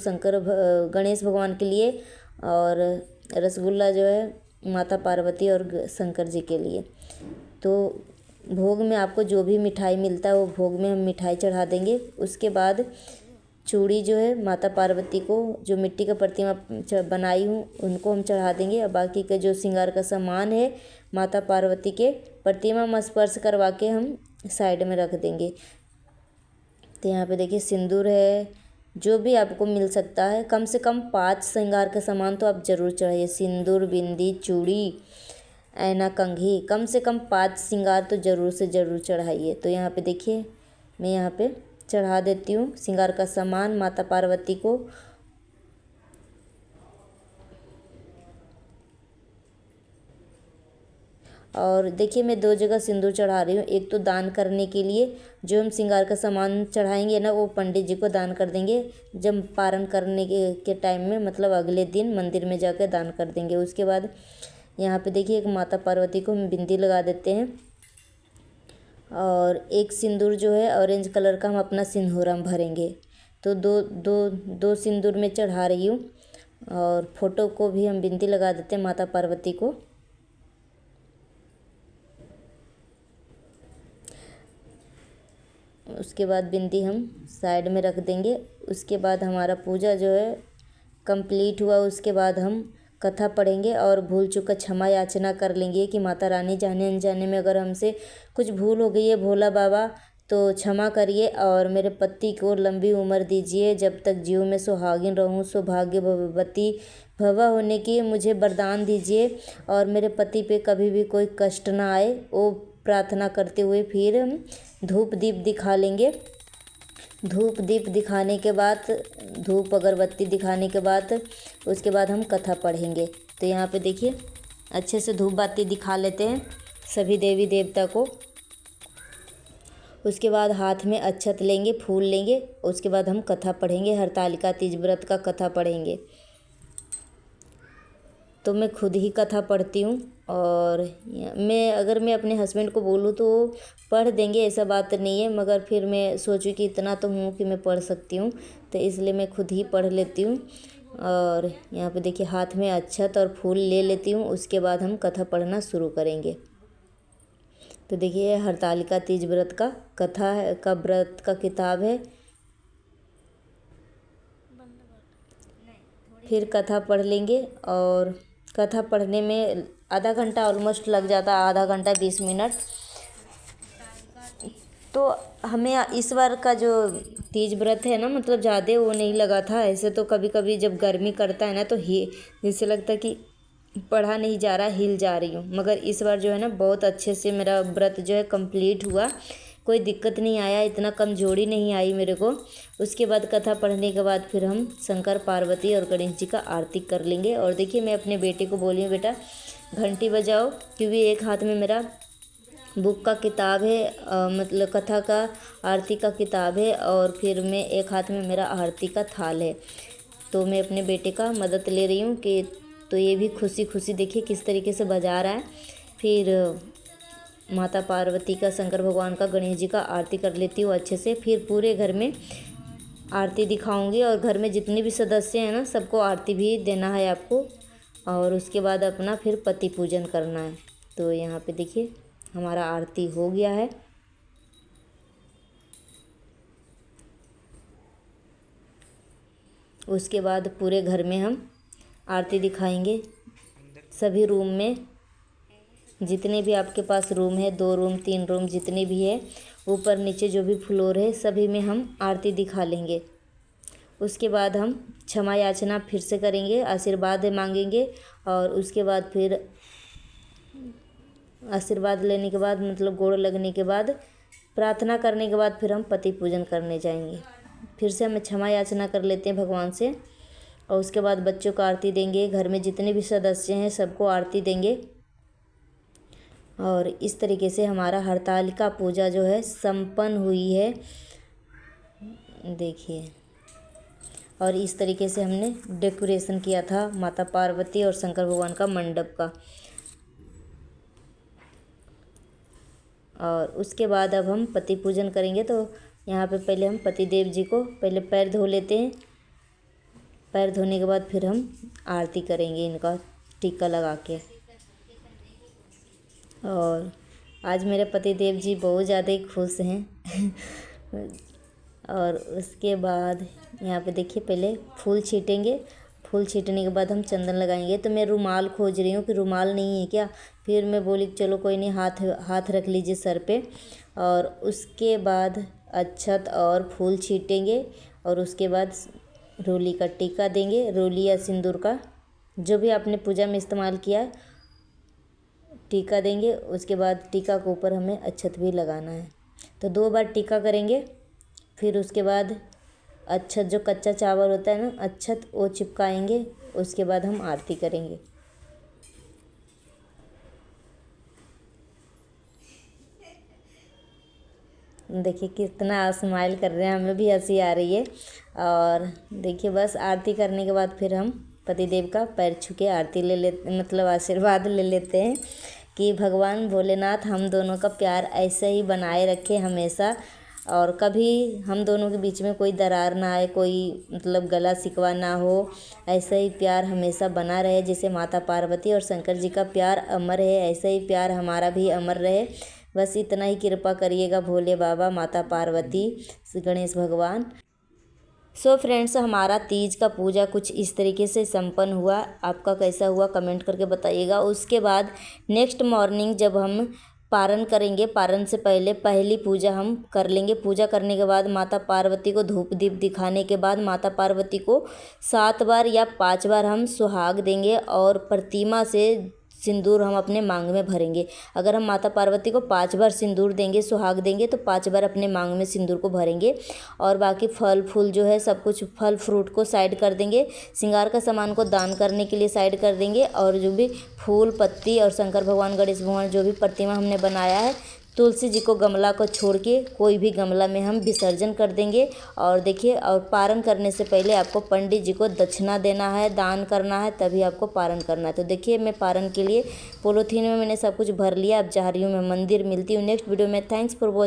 गणेश भगवान के लिए, और रसगुल्ला जो है माता पार्वती और शंकर जी के लिए। तो भोग में आपको जो भी मिठाई मिलता है वो भोग में हम मिठाई चढ़ा देंगे। उसके बाद चूड़ी जो है माता पार्वती को, जो मिट्टी का प्रतिमा बनाई हूँ उनको हम चढ़ा देंगे। और बाकी का जो श्रृंगार का सामान है माता पार्वती के प्रतिमा में स्पर्श करवा के हम साइड में रख देंगे। तो यहाँ पे देखिए सिंदूर है, जो भी आपको मिल सकता है, कम से कम 5 श्रृंगार का सामान तो आप ज़रूर चढ़ाइए। सिंदूर, बिंदी, चूड़ी, ऐना, कंघी, कम से कम 5 श्रृंगार तो ज़रूर से ज़रूर चढ़ाइए। तो यहाँ पे देखिए मैं यहाँ पे चढ़ा देती हूँ श्रृंगार का सामान माता पार्वती को। और देखिए मैं 2 जगह सिंदूर चढ़ा रही हूँ। एक तो दान करने के लिए, जो हम श्रृंगार का सामान चढ़ाएंगे ना वो पंडित जी को दान कर देंगे जब पारण करने के टाइम में, मतलब अगले दिन मंदिर में जाकर दान कर देंगे। उसके बाद यहाँ पे देखिए एक माता पार्वती को हम बिंदी लगा देते हैं और एक सिंदूर जो है ऑरेंज कलर का हम अपना सिंदूर हम भरेंगे। तो दो दो दो सिंदूर में चढ़ा रही हूँ और फोटो को भी हम बिंदी लगा देते हैं माता पार्वती को। उसके बाद बिंदी हम साइड में रख देंगे। उसके बाद हमारा पूजा जो है कंप्लीट हुआ। उसके बाद हम कथा पढ़ेंगे और भूल चूक का क्षमा याचना कर लेंगे कि माता रानी जाने अनजाने में अगर हमसे कुछ भूल हो गई है भोला बाबा तो क्षमा करिए और मेरे पति को लंबी उम्र दीजिए, जब तक जीव में सुहागिन रहूं सौभाग्यवती भवा होने की मुझे वरदान दीजिए और मेरे पति पे कभी भी कोई कष्ट ना आए। वो प्रार्थना करते हुए फिर हम धूप दीप दिखा लेंगे। धूप दीप दिखाने के बाद धूप अगरबत्ती दिखाने के बाद उसके बाद हम कथा पढ़ेंगे। तो यहाँ पे देखिए अच्छे से धूप बाती दिखा लेते हैं सभी देवी देवता को। उसके बाद हाथ में अक्षत लेंगे, फूल लेंगे। उसके बाद हम कथा पढ़ेंगे, हरतालिका तीज व्रत का कथा पढ़ेंगे। तो मैं खुद ही कथा पढ़ती हूँ और अगर मैं अपने हस्बैंड को बोलूँ तो पढ़ देंगे, ऐसा बात नहीं है, मगर फिर मैं सोचूँ कि इतना तो हूँ कि मैं पढ़ सकती हूँ, तो इसलिए मैं खुद ही पढ़ लेती हूँ। और यहाँ पे देखिए हाथ में अक्षत और फूल ले लेती हूँ। उसके बाद हम कथा पढ़ना शुरू करेंगे। तो देखिए हरतालिका तीज व्रत का कथा है का व्रत का किताब है। फिर कथा पढ़ लेंगे और कथा पढ़ने में आधा घंटा ऑलमोस्ट लग जाता है, आधा घंटा 20 मिनट। तो हमें इस बार का जो तीज व्रत है ना मतलब ज़्यादा वो नहीं लगा था। ऐसे तो कभी कभी जब गर्मी करता है ना तो जैसे लगता है कि पढ़ा नहीं जा रहा, हिल जा रही हूँ, मगर इस बार जो है ना बहुत अच्छे से मेरा व्रत जो है कंप्लीट हुआ। कोई दिक्कत नहीं आया, इतना कमजोरी नहीं आई मेरे को। उसके बाद कथा पढ़ने के बाद फिर हम शंकर पार्वती और गणेश जी का आरती कर लेंगे। और देखिए मैं अपने बेटे को बोली हूँ बेटा घंटी बजाओ, क्योंकि एक हाथ में मेरा बुक का किताब है मतलब कथा का आरती का किताब है और फिर मैं एक हाथ में मेरा आरती का थाल है। तो मैं अपने बेटे का मदद ले रही हूँ कि तो ये भी खुशी खुशी देखिए किस तरीके से बजा रहा है। फिर माता पार्वती का, शंकर भगवान का, गणेश जी का आरती कर लेती हूँ अच्छे से। फिर पूरे घर में आरती दिखाऊंगी और घर में जितने भी सदस्य हैं ना सबको आरती भी देना है आपको। और उसके बाद अपना फिर पति पूजन करना है। तो यहाँ पे देखिए हमारा आरती हो गया है। उसके बाद पूरे घर में हम आरती दिखाएंगे। सभी रूम में जितने भी आपके पास रूम है, 2 रूम 3 रूम जितने भी है, ऊपर नीचे जो भी फ्लोर है सभी में हम आरती दिखा लेंगे। उसके बाद हम क्षमा याचना फिर से करेंगे, आशीर्वाद मांगेंगे और उसके बाद फिर आशीर्वाद लेने के बाद मतलब गोड़ लगने के बाद प्रार्थना करने के बाद फिर हम पति पूजन करने जाएंगे। फिर से हम क्षमा याचना कर लेते हैं भगवान से और उसके बाद बच्चों को आरती देंगे। घर में जितने भी सदस्य हैं सबको आरती देंगे। और इस तरीके से हमारा हरतालिका पूजा जो है संपन्न हुई है देखिए। और इस तरीके से हमने डेकोरेशन किया था माता पार्वती और शंकर भगवान का मंडप का। और उसके बाद अब हम पति पूजन करेंगे। तो यहाँ पे पहले हम पति देव जी को पहले पैर धो लेते हैं। पैर धोने के बाद फिर हम आरती करेंगे इनका टीका लगा के। और आज मेरे पति देव जी बहुत ज़्यादा ही खुश हैं और उसके बाद यहाँ पे देखिए पहले फूल छीटेंगे। फूल छीटने के बाद हम चंदन लगाएंगे। तो मैं रुमाल खोज रही हूँ कि रुमाल नहीं है क्या। फिर मैं बोली चलो कोई नहीं, हाथ रख लीजिए सर पे। और उसके बाद अक्षत और फूल छीटेंगे और उसके बाद रोली का टीका देंगे। रोली या सिंदूर का जो भी आपने पूजा में इस्तेमाल किया टीका देंगे। उसके बाद टीका के ऊपर हमें अक्षत भी लगाना है। तो 2 बार टीका करेंगे। फिर उसके बाद अक्षत जो कच्चा चावल होता है ना अक्षत वो चिपकाएंगे। उसके बाद हम आरती करेंगे। देखिए कितना स्माइल कर रहे हैं, हमें भी हंसी आ रही है। और देखिए बस आरती करने के बाद फिर हम पतिदेव का पैर छू के आरती मतलब आशीर्वाद ले लेते हैं कि भगवान भोलेनाथ हम दोनों का प्यार ऐसे ही बनाए रखे हमेशा, और कभी हम दोनों के बीच में कोई दरार ना आए, कोई मतलब गला शिकवा ना हो, ऐसा ही प्यार हमेशा बना रहे। जैसे माता पार्वती और शंकर जी का प्यार अमर है, ऐसा ही प्यार हमारा भी अमर रहे। बस इतना ही कृपा करिएगा भोले बाबा, माता पार्वती, गणेश भगवान। सो फ्रेंड्स, हमारा तीज का पूजा कुछ इस तरीके से संपन्न हुआ। आपका कैसा हुआ कमेंट करके बताइएगा। उसके बाद नेक्स्ट मॉर्निंग जब हम पारण करेंगे, पारण से पहले पहली पूजा हम कर लेंगे। पूजा करने के बाद माता पार्वती को धूप दीप दिखाने के बाद माता पार्वती को 7 बार या 5 बार हम सुहाग देंगे और प्रतिमा से सिंदूर हम अपने मांग में भरेंगे। अगर हम माता पार्वती को 5 बार सिंदूर देंगे, सुहाग देंगे, तो 5 बार अपने मांग में सिंदूर को भरेंगे। और बाकी फल फूल जो है सब कुछ फल फ्रूट को साइड कर देंगे, श्रृंगार का सामान को दान करने के लिए साइड कर देंगे, और जो भी फूल पत्ती और शंकर भगवान गणेश भगवान जो भी प्रतिमा हमने बनाया है, तुलसी जी को गमला को छोड़ के कोई भी गमला में हम विसर्जन कर देंगे। और देखिए, और पारण करने से पहले आपको पंडित जी को दक्षिणा देना है, दान करना है, तभी आपको पारण करना है। तो देखिए, मैं पारण के लिए पॉलीथीन में मैंने सब कुछ भर लिया। अब जा रही हूँ मैं मंदिर। मिलती हूँ नेक्स्ट वीडियो में। Thanks for watching.